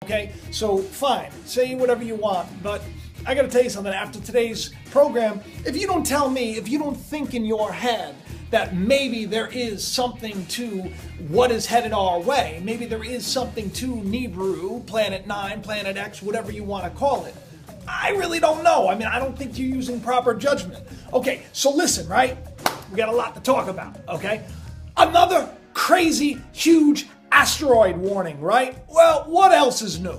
Okay, so fine, say whatever you want, but I gotta tell you something, after today's program, if you don't tell me, if you don't think in your head that maybe there is something to what is headed our way, maybe there is something to Nibiru, Planet 9, Planet X, whatever you want to call it, I really don't know. I mean, I don't think you're using proper judgment. Okay, so listen, right? We got a lot to talk about, okay? Another crazy, huge asteroid warning, right? Well, what else is new?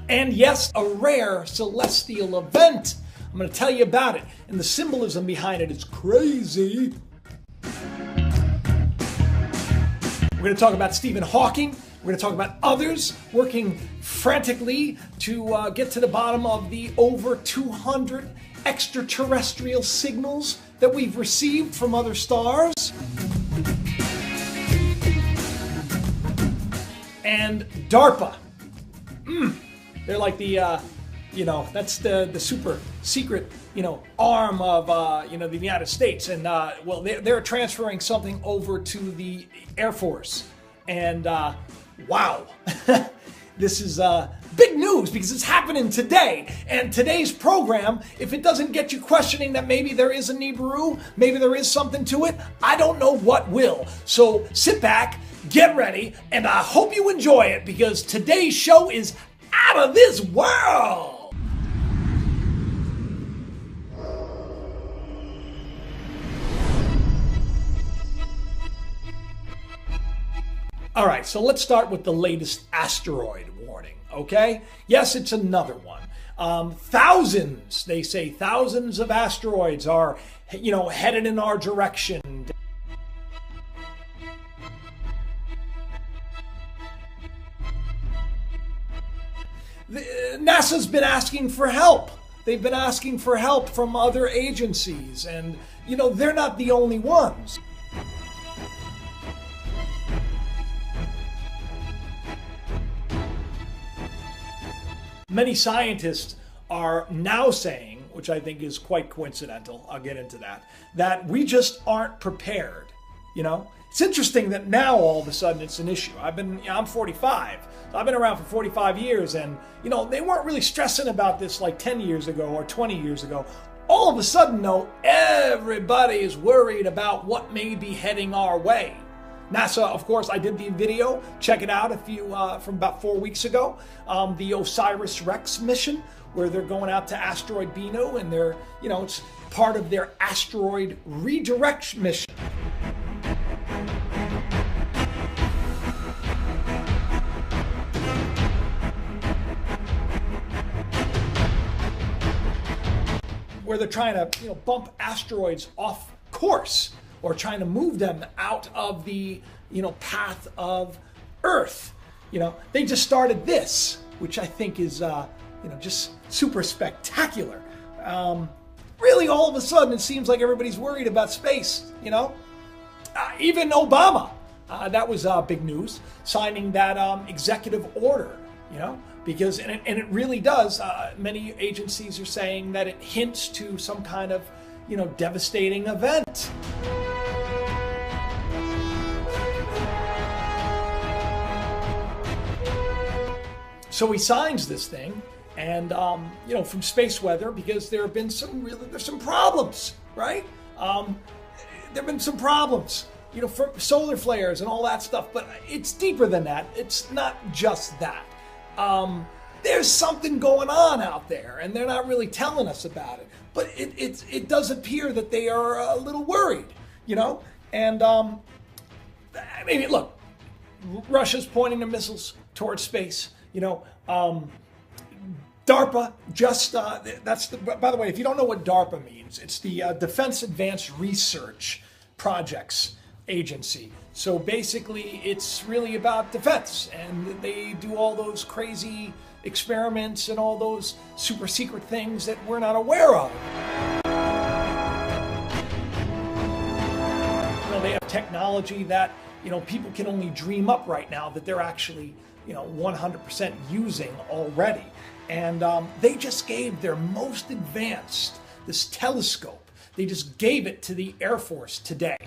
And yes, a rare celestial event. I'm going to tell you about it, and the symbolism behind it is crazy. We're going to talk about Stephen Hawking. We're going to talk about others working frantically to get to the bottom of the over 200 extraterrestrial signals that we've received from other stars. And D.A.R.P.A. They're like the, that's the super secret, arm of, the United States. And, well, they're transferring something over to the Air Force. And, wow, this is big news because it's happening today. And today's program, if it doesn't get you questioning that maybe there is a Nibiru, maybe there is something to it, I don't know what will. So sit back, get ready, and I hope you enjoy it because today's show is out of this world! All right, so let's start with the latest asteroid warning, okay? Yes, it's another one. Thousands, they say, thousands of asteroids are, headed in our direction. NASA's been asking for help. They've been asking for help from other agencies, and, they're not the only ones. Many scientists are now saying, which I think is quite coincidental, I'll get into that we just aren't prepared, It's interesting that now all of a sudden it's an issue. I'm 45. So I've been around for 45 years and, they weren't really stressing about this like 10 years ago or 20 years ago. All of a sudden, though, everybody is worried about what may be heading our way. NASA, of course, I did the video. Check it out from about 4 weeks ago. The OSIRIS-REx mission, where they're going out to asteroid Bennu, and they're, it's part of their asteroid redirect mission. Where they're trying to, bump asteroids off course, or trying to move them out of the, path of Earth. They just started this, which I think is, just super spectacular. Really, all of a sudden, it seems like everybody's worried about space, even Obama, that was big news, signing that executive order, because, and it really does, many agencies are saying that it hints to some kind of, devastating event. So he signs this thing, and from space weather, because there have been there's some problems, right? There've been some problems, from solar flares and all that stuff. But it's deeper than that. It's not just that. There's something going on out there, and they're not really telling us about it. But it does appear that they are a little worried, And look, Russia's pointing their missiles towards space. D.A.R.P.A. just, by the way, if you don't know what D.A.R.P.A. means, it's the Defense Advanced Research Projects Agency. So basically, it's really about defense, and they do all those crazy experiments and all those super secret things that we're not aware of. They have technology that, people can only dream up right now that they're actually 100% using already. And they just gave their most advanced, this telescope, they just gave it to the Air Force today.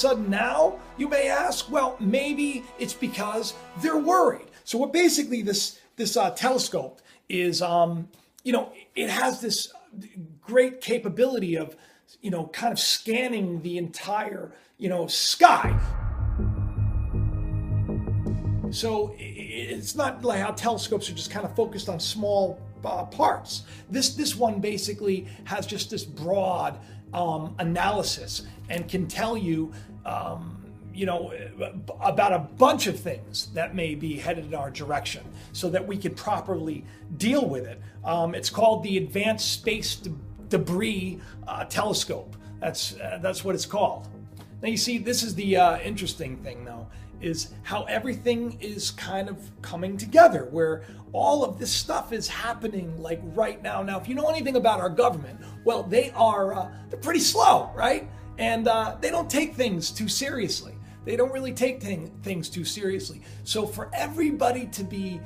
sudden now, you may ask, well, maybe it's because they're worried. So what basically this telescope is, it has this great capability of, kind of scanning the entire, sky. So it's not like how telescopes are just kind of focused on small parts. This one basically has just this broad analysis and can tell you, about a bunch of things that may be headed in our direction so that we can properly deal with it. It's called the Advanced Space Debris Telescope. That's what it's called. Now you see, this is the interesting thing though, is how everything is kind of coming together, where all of this stuff is happening like right now. Now, if you know anything about our government, well, they're pretty slow, right? And they don't take things too seriously. They don't really take things too seriously. So for everybody to be,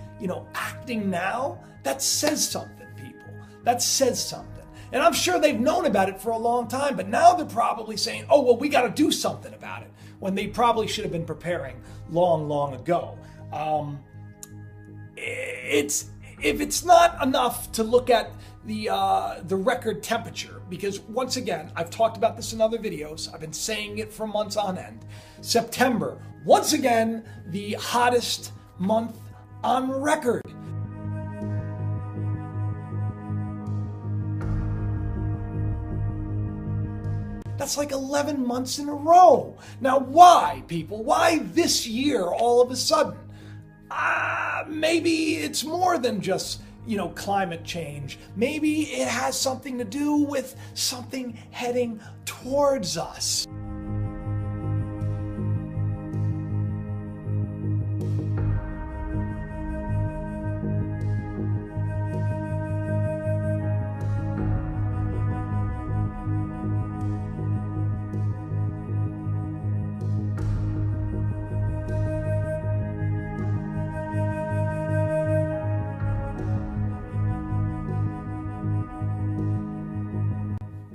acting now, that says something, people. That says something. And I'm sure they've known about it for a long time, but now they're probably saying, oh, well, we got to do something about it, when they probably should have been preparing long, long ago. If it's not enough to look at the record temperature, because once again, I've talked about this in other videos, I've been saying it for months on end. September, once again, the hottest month on record. That's like 11 months in a row. Now, why, people? Why this year all of a sudden? Maybe it's more than just, climate change. Maybe it has something to do with something heading towards us.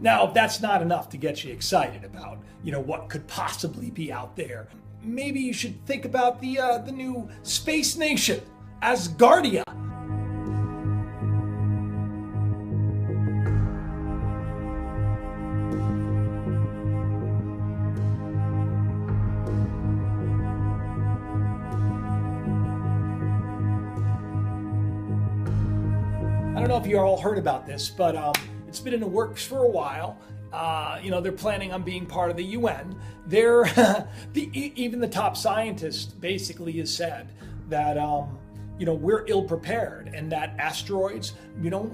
Now, if that's not enough to get you excited about, what could possibly be out there, maybe you should think about the new space nation, Asgardia. I don't know if you all heard about this, but it's been in the works for a while. They're planning on being part of the UN. Even the top scientist basically has said that we're ill prepared, and that asteroids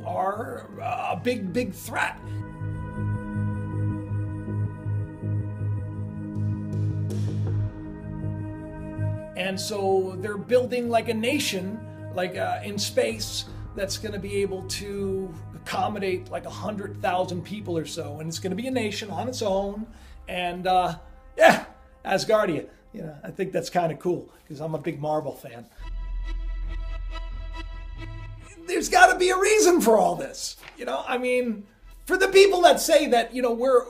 are a big threat. And so they're building like a nation, in space, that's going to be able to accommodate like 100,000 people or so, and it's going to be a nation on its own. And Asgardia. I think that's kind of cool because I'm a big Marvel fan. There's got to be a reason for all this. For the people that say that, we're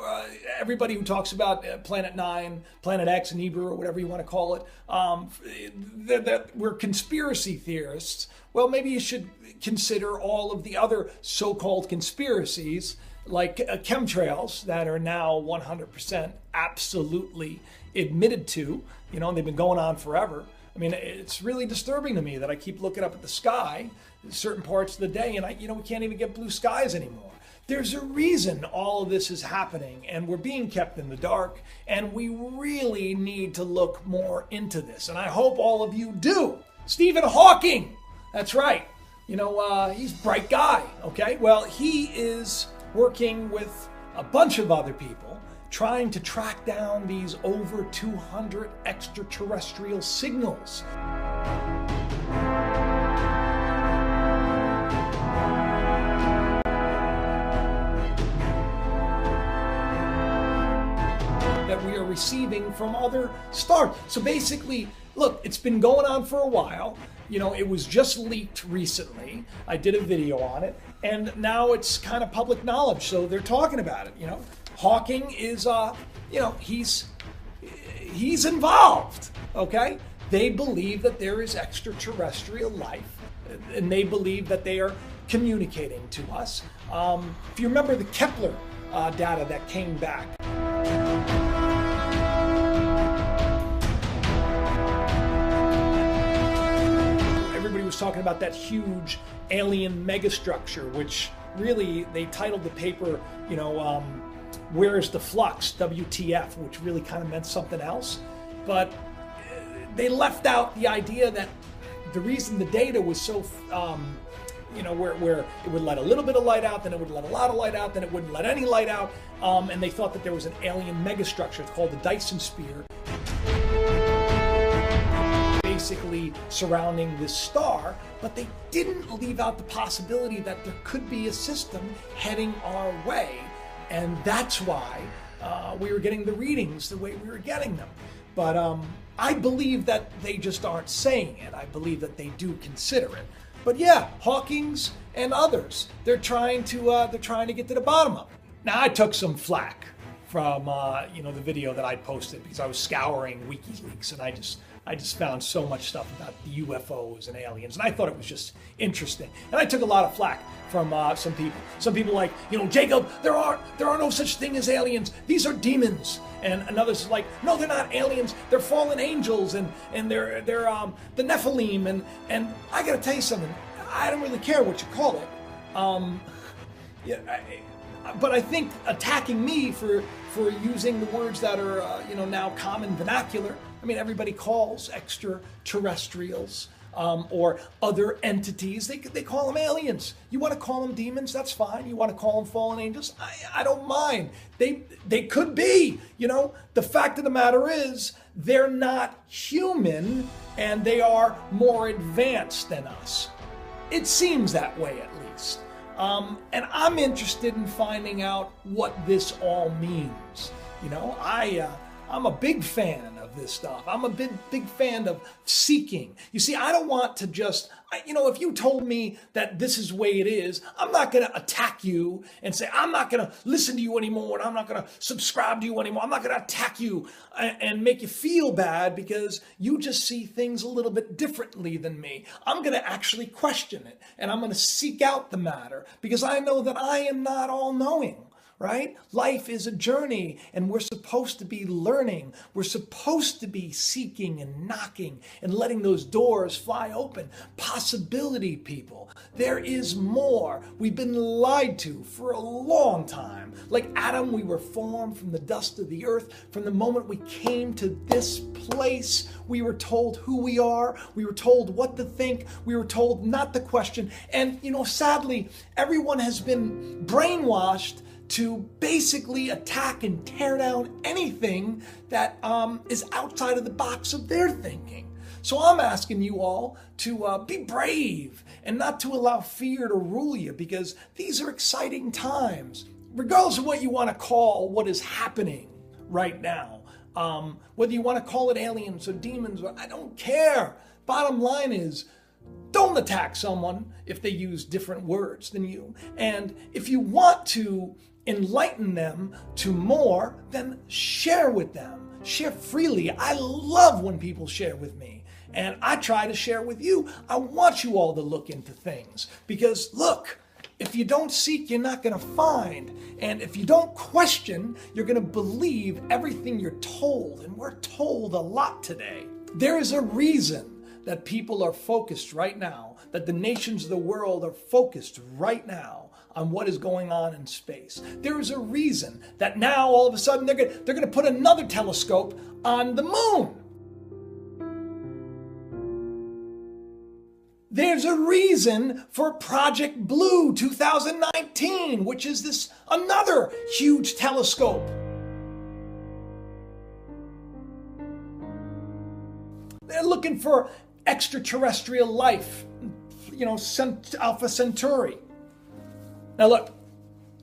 everybody who talks about Planet 9, Planet X in Hebrew, or whatever you want to call it, that we're conspiracy theorists. Well, maybe you should consider all of the other so-called conspiracies, like chemtrails, that are now 100% absolutely admitted to. They've been going on forever. It's really disturbing to me that I keep looking up at the sky certain parts of the day, and we can't even get blue skies anymore. There's a reason all of this is happening, and we're being kept in the dark, and we really need to look more into this. And I hope all of you do. Stephen Hawking, that's right. He's a bright guy, okay? Well, he is working with a bunch of other people trying to track down these over 200 extraterrestrial signals. That we are receiving from other stars. So basically, look, it's been going on for a while. It was just leaked recently. I did a video on it, and now it's kind of public knowledge, so they're talking about it. Hawking is, he's involved, okay? They believe that there is extraterrestrial life, and they believe that they are communicating to us. If you remember the Kepler data that came back, everybody was talking about that huge alien megastructure, which really, they titled the paper, Where's the Flux, WTF, which really kind of meant something else. But they left out the idea that the reason the data was so, where it would let a little bit of light out, then it would let a lot of light out, then it wouldn't let any light out, and they thought that there was an alien megastructure. It's called the Dyson Sphere, basically surrounding this star, but they didn't leave out the possibility that there could be a system heading our way, and that's why we were getting the readings the way we were getting them. But I believe that they just aren't saying it. I believe that they do consider it. But yeah, Hawking's and others, they're trying to get to the bottom of it. Now, I took some flack from the video that I posted because I was scouring WikiLeaks, and I just found so much stuff about the UFOs and aliens, and I thought it was just interesting. And I took a lot of flack from some people. Some people like, Jacob, there are no such thing as aliens. These are demons. And others like, no, they're not aliens. They're fallen angels, and they're the Nephilim. And I got to tell you something. I don't really care what you call it. But I think attacking me for using the words that are now common vernacular. I mean, everybody calls extraterrestrials or other entities. They call them aliens. You want to call them demons? That's fine. You want to call them fallen angels? I don't mind. They could be. The fact of the matter is they're not human, and they are more advanced than us. It seems that way, at least. And I'm interested in finding out what this all means. I'm a big fan of this stuff. I'm a big fan of seeking. You see, I don't want to just, if you told me that this is the way it is, I'm not going to attack you and say, I'm not going to listen to you anymore, and I'm not going to subscribe to you anymore. I'm not going to attack you and make you feel bad because you just see things a little bit differently than me. I'm going to actually question it, and I'm going to seek out the matter because I know that I am not all-knowing. Right? Life is a journey, and we're supposed to be learning. We're supposed to be seeking and knocking and letting those doors fly open. Possibility, people. There is more. We've been lied to for a long time. Like Adam, we were formed from the dust of the earth. From the moment we came to this place, we were told who we are. We were told what to think. We were told not to question. And, sadly, everyone has been brainwashed to basically attack and tear down anything that is outside of the box of their thinking. So I'm asking you all to be brave and not to allow fear to rule you, because these are exciting times. Regardless of what you want to call what is happening right now, whether you want to call it aliens or demons, I don't care. Bottom line is, don't attack someone if they use different words than you. And if you want to enlighten them to more, then share with them. Share freely. I love when people share with me, and I try to share with you. I want you all to look into things, because look, if you don't seek, you're not going to find. And if you don't question, you're going to believe everything you're told, and we're told a lot today. There is a reason that people are focused right now, that the nations of the world are focused right now on what is going on in space. There is a reason that now all of a sudden they're going to put another telescope on the moon. There's a reason for Project Blue 2019, which is this another huge telescope. They're looking for extraterrestrial life, Alpha Centauri. Now look,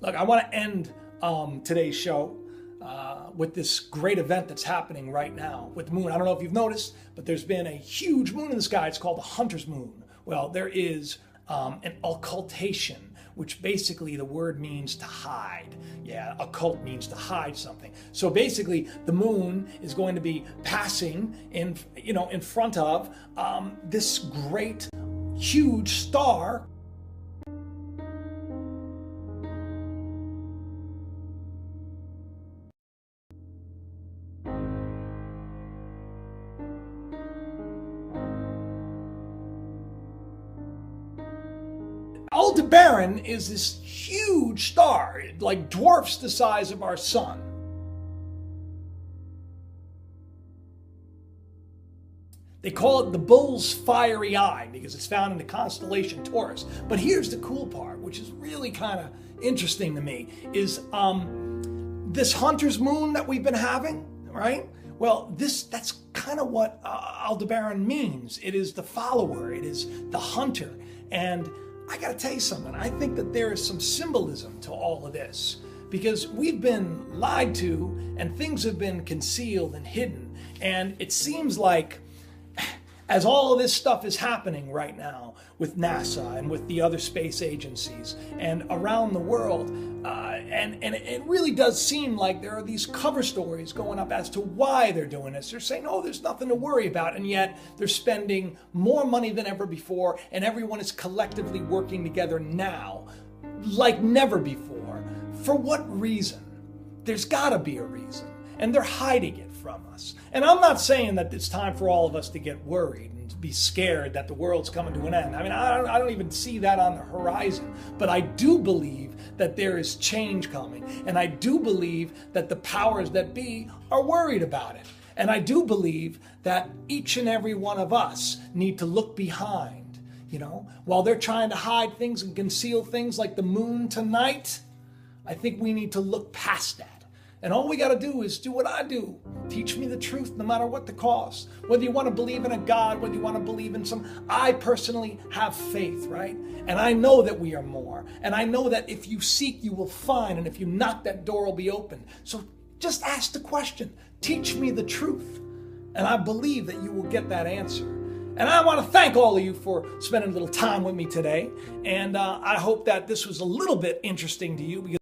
I want to end today's show with this great event that's happening right now with the moon. I don't know if you've noticed, but there's been a huge moon in the sky. It's called the Hunter's Moon. Well, there is an occultation which basically the word means to hide. Yeah, occult means to hide something. So basically, the moon is going to be passing in front of this great, huge star. Aldebaran is this huge star. It like dwarfs the size of our sun. They call it the bull's fiery eye because it's found in the constellation Taurus. But here's the cool part, which is really kind of interesting to me, is this hunter's moon that we've been having, right? Well, that's kind of what Aldebaran means. It is the follower. It is the hunter. And I got to tell you something. I think that there is some symbolism to all of this because we've been lied to and things have been concealed and hidden. And it seems like as all of this stuff is happening right now with NASA and with the other space agencies and around the world, and it really does seem like there are these cover stories going up as to why they're doing this. They're saying, oh, there's nothing to worry about, and yet they're spending more money than ever before, and everyone is collectively working together now like never before. For what reason? There's got to be a reason, and they're hiding it from us. And I'm not saying that it's time for all of us to get worried and to be scared that the world's coming to an end. I mean, I don't even see that on the horizon. But I do believe that there is change coming. And I do believe that the powers that be are worried about it. And I do believe that each and every one of us need to look behind, while they're trying to hide things and conceal things like the moon tonight. I think we need to look past that. And all we got to do is do what I do. Teach me the truth no matter what the cost. Whether you want to believe in a God, whether you want to believe in I personally have faith, right? And I know that we are more. And I know that if you seek, you will find. And if you knock, that door will be opened. So just ask the question. Teach me the truth. And I believe that you will get that answer. And I want to thank all of you for spending a little time with me today. And I hope that this was a little bit interesting to you because